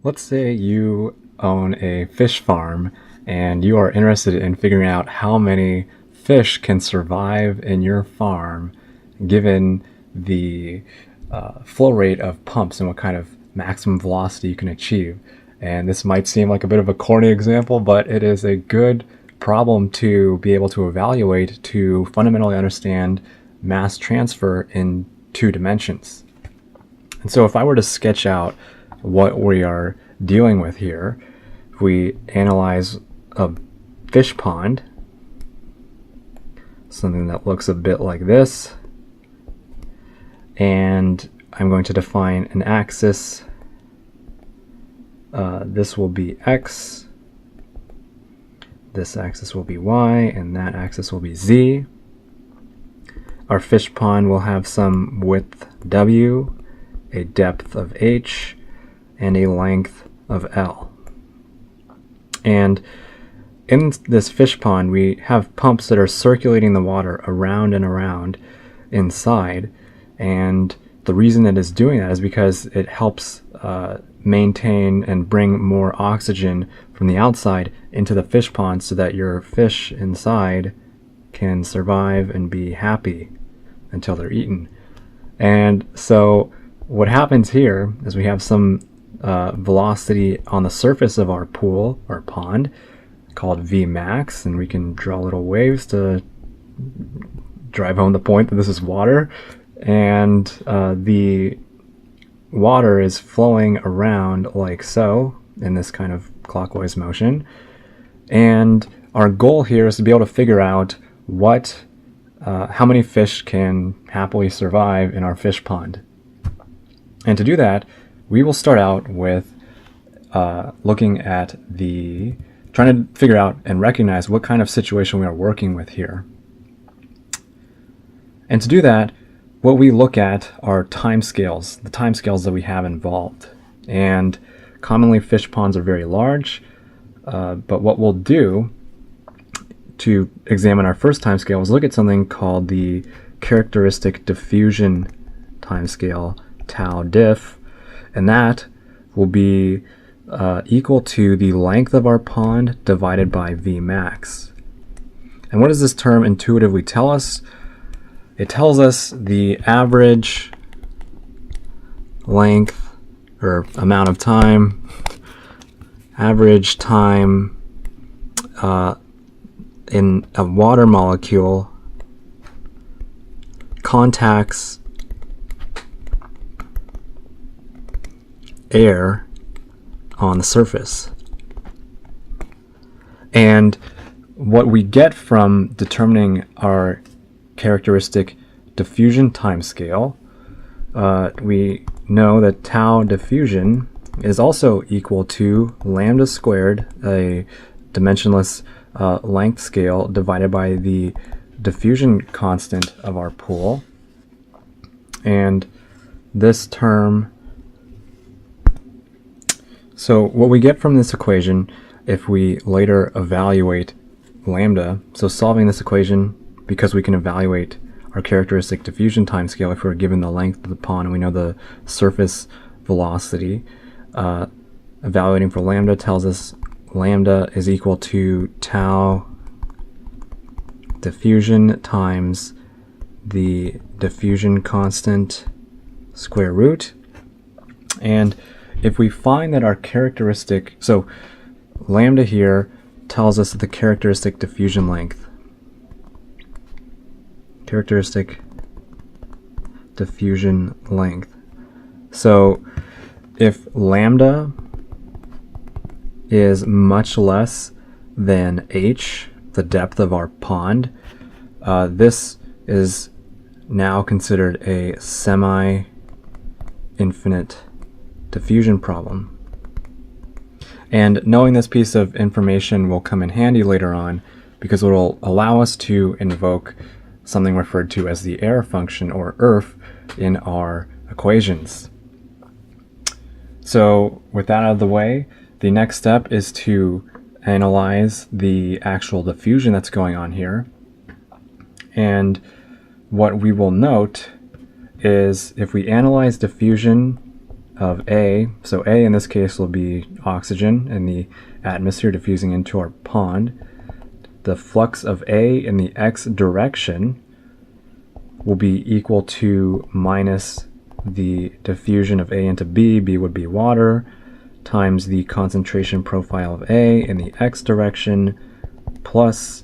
Let's say you own a fish farm and you are interested in figuring out how many fish can survive in your farm given the flow rate of pumps and what kind of maximum velocity you can achieve. And this might seem like a bit of a corny example, but it is a good problem to be able to evaluate to fundamentally understand mass transfer in two dimensions. And so if I were to sketch out what we are dealing with here, if we analyze a fish pond, something that looks a bit like this, and I'm going to define an axis. This will be x, this axis will be y, and that axis will be z. Our fish pond will have some width w, a depth of h, and a length of L. And in this fish pond, we have pumps that are circulating the water around and around inside. And the reason it is doing that is because it helps maintain and bring more oxygen from the outside into the fish pond so that your fish inside can survive and be happy until they're eaten. And so what happens here is we have some velocity on the surface of our pool or pond called V max, and we can draw little waves to drive home the point that this is water, and the water is flowing around like so in this kind of clockwise motion. And our goal here is to be able to figure out how many fish can happily survive in our fish pond. And to do that, we will start out with looking at trying to figure out and recognize what kind of situation we are working with here. And to do that, what we look at are timescales, the timescales that we have involved. And commonly fish ponds are very large, but what we'll do to examine our first timescale is look at something called the characteristic diffusion timescale, tau diff, and that will be equal to the length of our pond divided by V max. And what does this term intuitively tell us? It tells us the average length or amount of time, average time in a water molecule contacts air on the surface. And what we get from determining our characteristic diffusion timescale, we know that tau diffusion is also equal to lambda squared, a dimensionless length scale, divided by the diffusion constant of our pool. And this term, so what we get from this equation, if we later evaluate lambda, so solving this equation, because we can evaluate our characteristic diffusion timescale if we're given the length of the pond and we know the surface velocity, evaluating for lambda tells us lambda is equal to tau diffusion times the diffusion constant square root. And if we find that our characteristic, so lambda here tells us the characteristic diffusion length, So if lambda is much less than h, the depth of our pond, this is now considered a semi-infinite diffusion problem. And knowing this piece of information will come in handy later on because it will allow us to invoke something referred to as the error function, or ERF, in our equations. So with that out of the way, the next step is to analyze the actual diffusion that's going on here. And what we will note is if we analyze diffusion of A, so A in this case will be oxygen in the atmosphere diffusing into our pond. The flux of A in the x direction will be equal to minus the diffusion of A into B, B would be water, times the concentration profile of A in the x direction, plus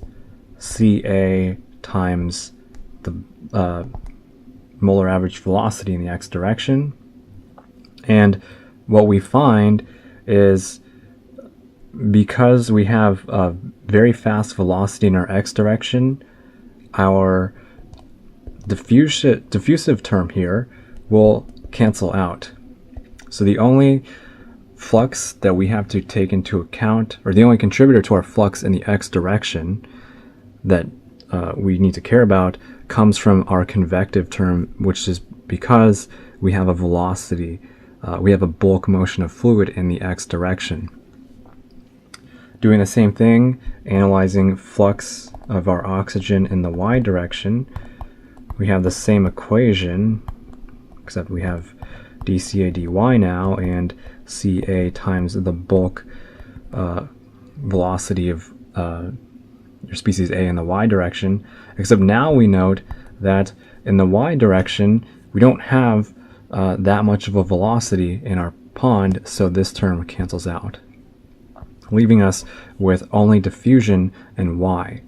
Ca times the molar average velocity in the x direction. And what we find is, because we have a very fast velocity in our x direction, our diffusive term here will cancel out. So the only flux that we have to take into account, or the only contributor to our flux in the x direction that we need to care about, comes from our convective term, which is because we have a velocity, we have a bulk motion of fluid in the x direction. Doing the same thing, analyzing flux of our oxygen in the y direction, we have the same equation, except we have dCA dy now, and Ca times the bulk velocity of your species A in the y direction, except now we note that in the y direction we don't have that much of a velocity in our pond, so this term cancels out, leaving us with only diffusion in y.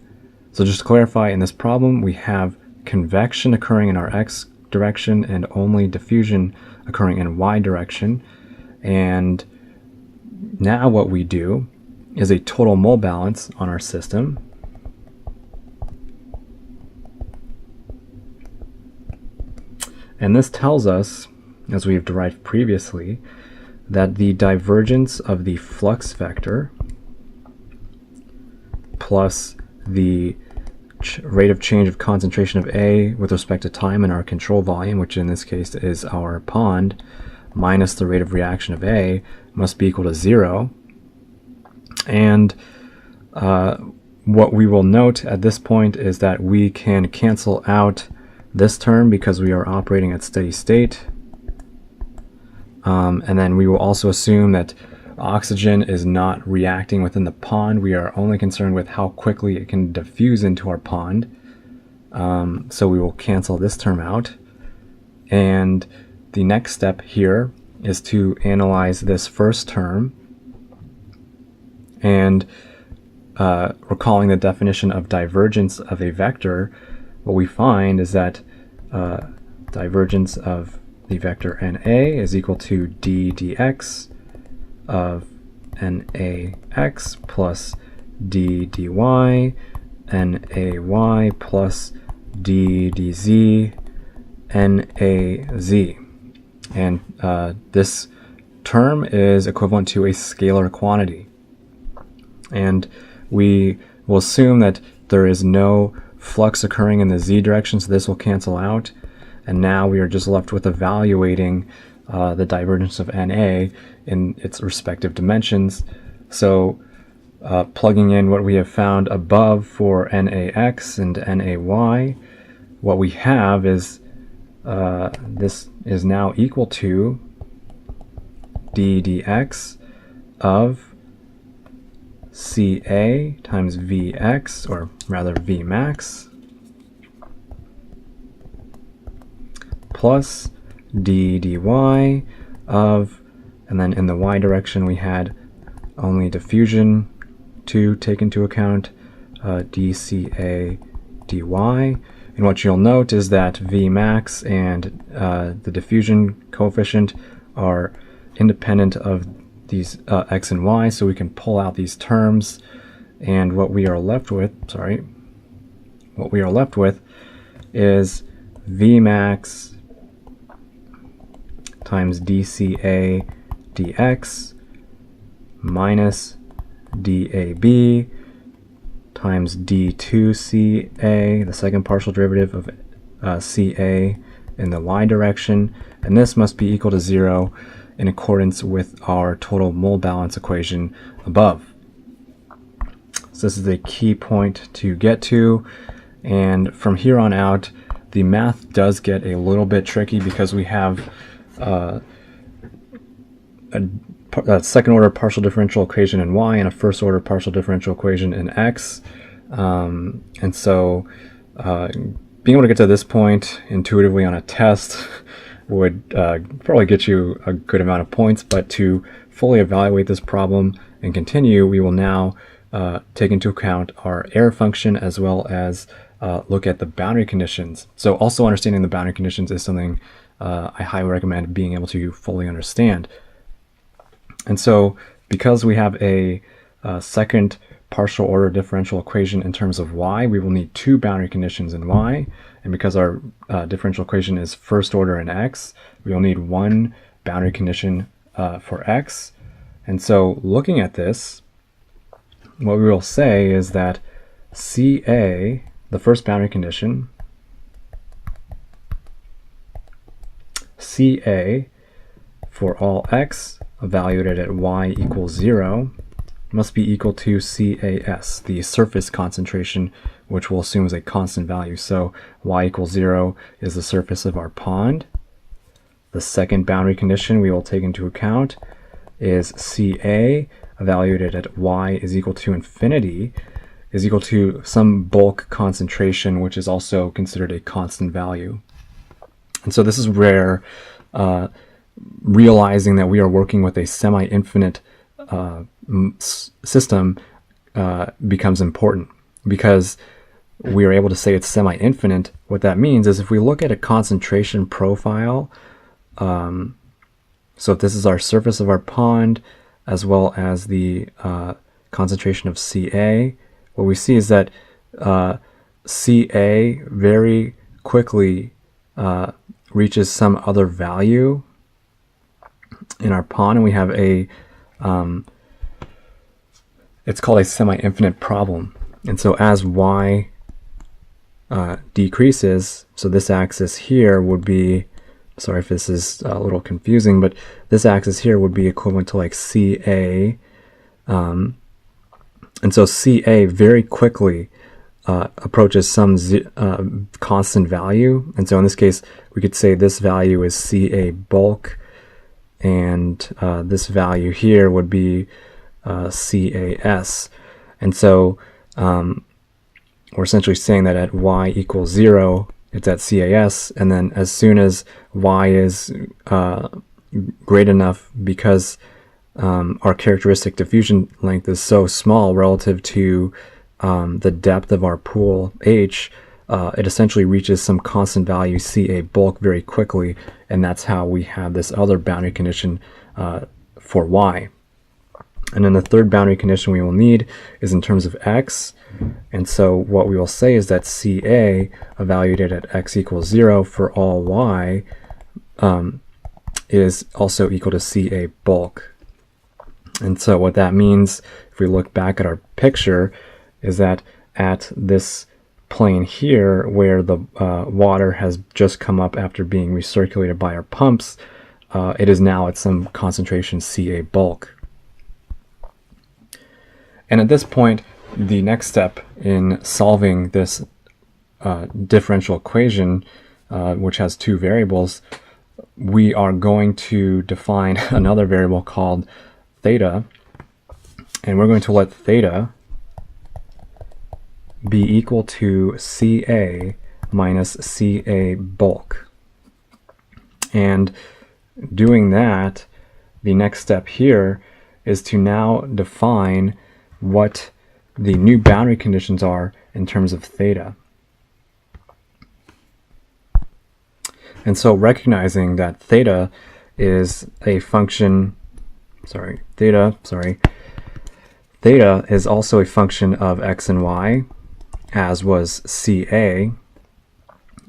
So just to clarify, in this problem we have convection occurring in our x direction and only diffusion occurring in y direction. And now what we do is a total mole balance on our system. And this tells us, as we've derived previously, that the divergence of the flux vector plus the rate of change of concentration of A with respect to time in our control volume, which in this case is our pond, minus the rate of reaction of A, must be equal to 0. And what we will note at this point is that we can cancel out this term because we are operating at steady state. And then we will also assume that oxygen is not reacting within the pond. We are only concerned with how quickly it can diffuse into our pond. So we will cancel this term out. And the next step here is to analyze this first term. And recalling the definition of divergence of a vector, what we find is that divergence of the vector NA is equal to d dx of NAX plus d dy NAY plus d dz NAZ. And this term is equivalent to a scalar quantity. And we will assume that there is no flux occurring in the z direction, so this will cancel out. And now we are just left with evaluating the divergence of NA in its respective dimensions. So plugging in what we have found above for NAX and NAY, what we have is this is now equal to d dx of Ca times Vx, or rather Vmax, plus d dy of, and then in the y direction we had only diffusion to take into account, dCA dy. And what you'll note is that Vmax and the diffusion coefficient are independent of these x and y, so we can pull out these terms, and what we are left with, is Vmax times dCA dx minus dAB times d2Ca, the second partial derivative of Ca in the y direction, and this must be equal to 0 in accordance with our total mole balance equation above. So this is a key point to get to, and from here on out the math does get a little bit tricky because we have a second order partial differential equation in y and a first order partial differential equation in x. And so being able to get to this point intuitively on a test would probably get you a good amount of points, but to fully evaluate this problem and continue, we will now take into account our error function as well as look at the boundary conditions. So also understanding the boundary conditions is something I highly recommend being able to fully understand. And so because we have a second partial order differential equation in terms of y, we will need two boundary conditions in y. And because our differential equation is first order in x, we will need one boundary condition for x. And so looking at this, what we will say is that CA, the first boundary condition, CA for all x evaluated at y equals 0 must be equal to CAS, the surface concentration, which we'll assume is a constant value. So y equals 0 is the surface of our pond. The second boundary condition we will take into account is CA evaluated at y is equal to infinity is equal to some bulk concentration, which is also considered a constant value. And so this is where realizing that we are working with a semi-infinite system becomes important, because we are able to say it's semi-infinite. What that means is if we look at a concentration profile, so if this is our surface of our pond as well as the concentration of Ca, what we see is that Ca very quickly reaches some other value in our pond, and we have a it's called a semi-infinite problem. And so as y decreases, so this axis here would be, sorry if this is a little confusing, but this axis here would be equivalent to like Ca, and so Ca very quickly approaches some constant value. And so in this case, we could say this value is Ca bulk, and this value here would be CAS. And so we're essentially saying that at y equals 0, it's at CAS, and then as soon as y is great enough, because our characteristic diffusion length is so small relative to the depth of our pool H, it essentially reaches some constant value Ca bulk very quickly, and that's how we have this other boundary condition for y. And then the third boundary condition we will need is in terms of x, and so what we will say is that Ca evaluated at x equals 0 for all y is also equal to Ca bulk. And so what that means, if we look back at our picture, is that at this plane here, where the water has just come up after being recirculated by our pumps, it is now at some concentration Ca bulk. And at this point, the next step in solving this differential equation, which has two variables, we are going to define another variable called theta, and we're going to let theta be equal to Ca minus Ca bulk. And doing that, the next step here is to now define what the new boundary conditions are in terms of theta. And so recognizing that theta is a function, theta is also a function of x and y, as was Ca.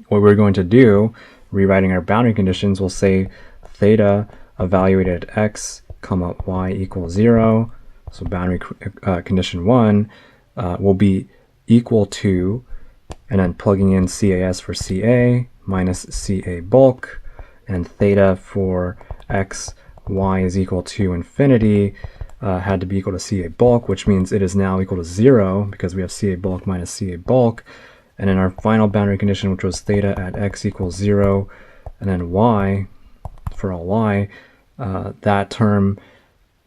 What we're going to do, rewriting our boundary conditions, we'll say theta evaluated at x, y equals 0. So boundary condition 1 will be equal to, and then plugging in CAS for Ca minus Ca bulk, and theta for x, y is equal to infinity, had to be equal to Ca bulk, which means it is now equal to 0 because we have Ca bulk minus Ca bulk. And then our final boundary condition, which was theta at x equals 0, and then y, for all y, that term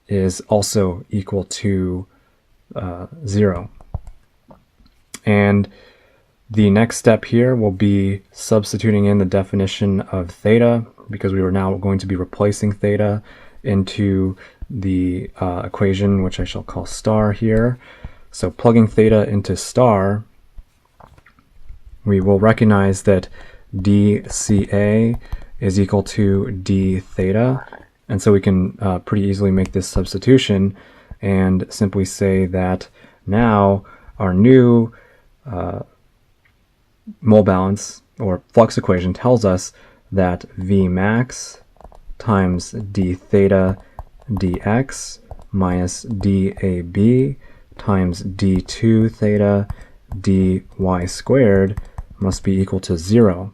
is also equal to 0. And the next step here will be substituting in the definition of theta, because we are now going to be replacing theta into the equation, which I shall call star here. So plugging theta into star, we will recognize that dCA is equal to d theta, and so we can pretty easily make this substitution and simply say that now our new mole balance or flux equation tells us that V max times d theta dx minus dAB times d2 theta dy squared must be equal to 0.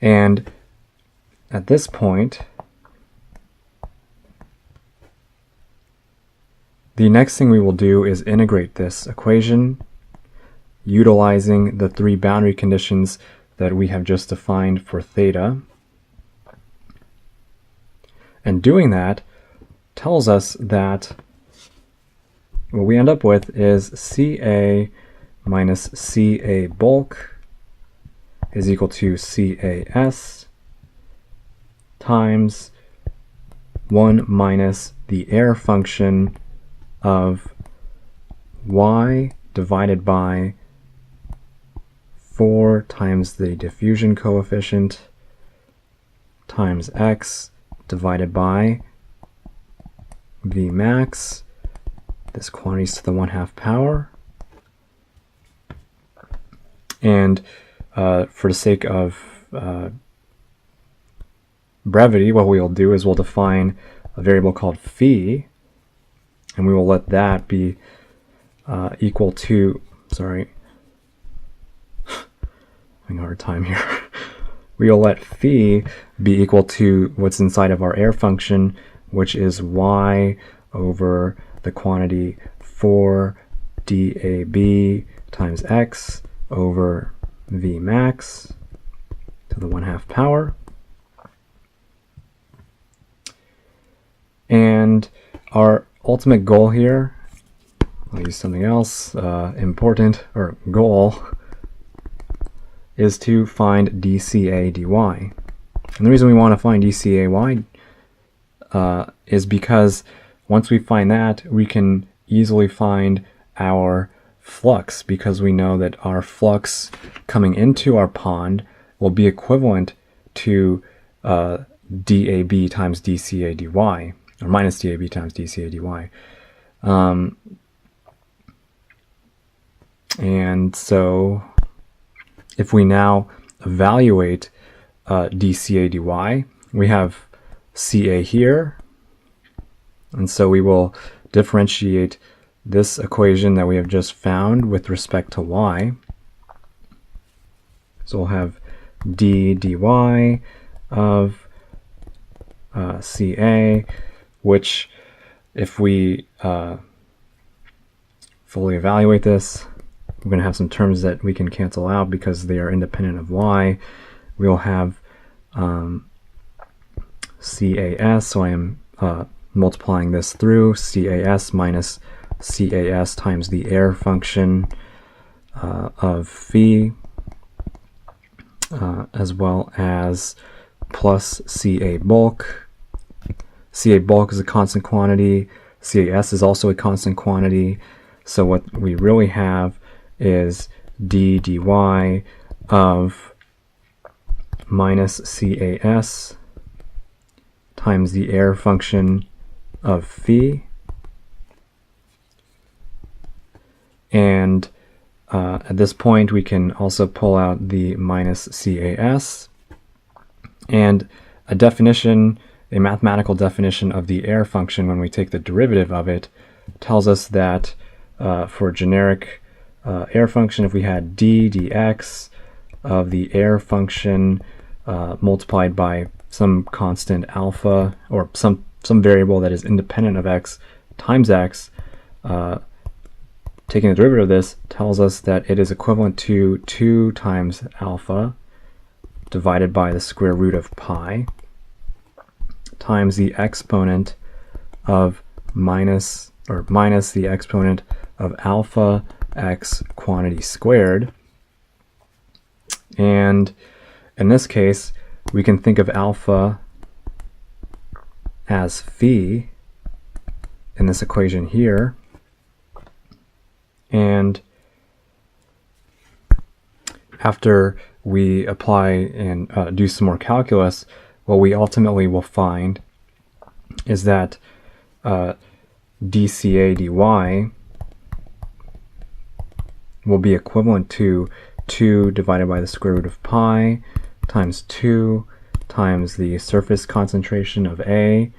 And at this point, the next thing we will do is integrate this equation utilizing the 3 boundary conditions that we have just defined for theta. And doing that tells us that what we end up with is CA minus CA bulk is equal to CAS times 1 minus the air function of y divided by 4 times the diffusion coefficient times x divided by V max, this quantity is to the 1/2 power. And for the sake of brevity, what we'll do is we'll define a variable called phi, and we will let that be equal to, sorry, having a hard time here. We will let phi be equal to what's inside of our air function, which is y over the quantity 4 dAB times x over V max to the 1/2 power. And our ultimate goal here, I'll use something else important, or goal, is to find dCA dy. And the reason we want to find dCA is because once we find that, we can easily find our flux, because we know that our flux coming into our pond will be equivalent to dAB times dCA dy, or minus dAB times dCA dy. And so if we now evaluate dCA dy, we have CA here, and so we will differentiate this equation that we have just found with respect to y. So we'll have d dy of CA, which if we fully evaluate this, we're going to have some terms that we can cancel out because they are independent of y. We'll have CAS, so I am multiplying this through CAS minus CAS times the air function of phi, as well as plus CA bulk. CA bulk is a constant quantity. CAS is also a constant quantity. So what we really have is d dy of minus CAS times the air function of phi. And at this point, we can also pull out the minus CAS. And a definition, a mathematical definition of the air function when we take the derivative of it, tells us that for a generic air function, if we had d dx of the air function multiplied by some constant alpha, or some variable that is independent of x times x, taking the derivative of this tells us that it is equivalent to 2 times alpha divided by the square root of pi times the exponent of minus the exponent of alpha x quantity squared. And in this case, we can think of alpha as phi in this equation here. And after we apply and do some more calculus, what we ultimately will find is that dCA dy will be equivalent to 2 divided by the square root of pi times 2 times the surface concentration of A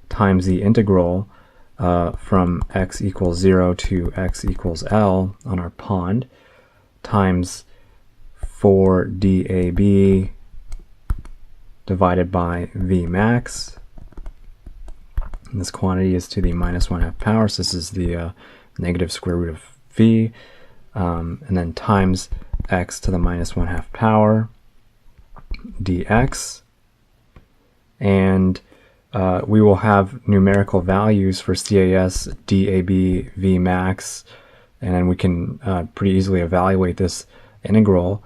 times the integral from x equals 0 to x equals L on our pond times 4 dAB divided by V max. And this quantity is to the minus 1/2 power, so this is the negative square root of phi, and then times x to the minus 1/2 power dx. And we will have numerical values for CAS, dAB, V max, and then we can pretty easily evaluate this integral.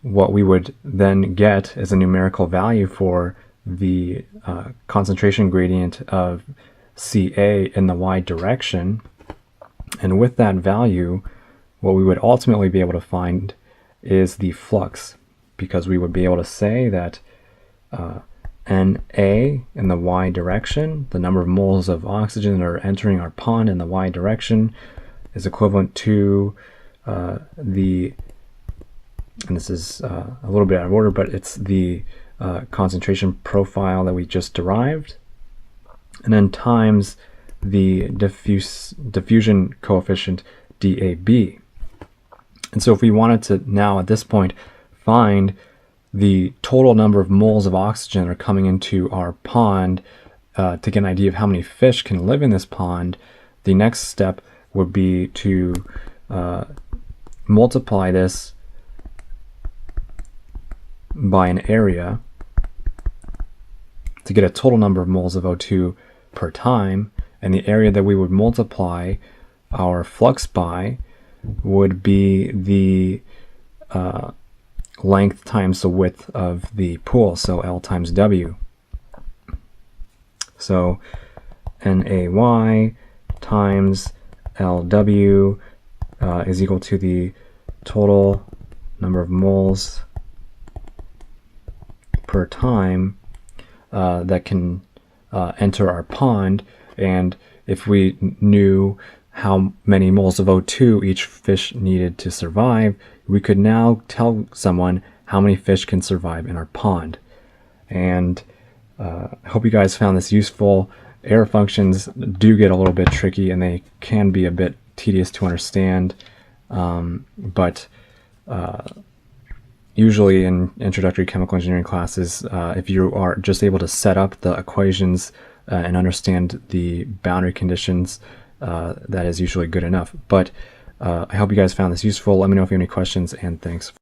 What we would then get is a numerical value for the concentration gradient of CA in the y direction. And with that value, what we would ultimately be able to find is the flux, because we would be able to say that NA in the y direction, the number of moles of oxygen that are entering our pond in the y direction, is equivalent to and this is a little bit out of order, but it's the concentration profile that we just derived, and then times the diffusion coefficient dAB. And so if we wanted to now at this point find the total number of moles of oxygen that are coming into our pond to get an idea of how many fish can live in this pond, the next step would be to multiply this by an area to get a total number of moles of O2 per time, and the area that we would multiply our flux by would be the length times the width of the pool, so L times W. So NAY times LW is equal to the total number of moles per time that can enter our pond. And if we knew how many moles of O2 each fish needed to survive, we could now tell someone how many fish can survive in our pond. And I hope you guys found this useful. Error functions do get a little bit tricky and they can be a bit tedious to understand, but usually in introductory chemical engineering classes, if you are just able to set up the equations and understand the boundary conditions, that is usually good enough. But I hope you guys found this useful. Let me know if you have any questions, and thanks.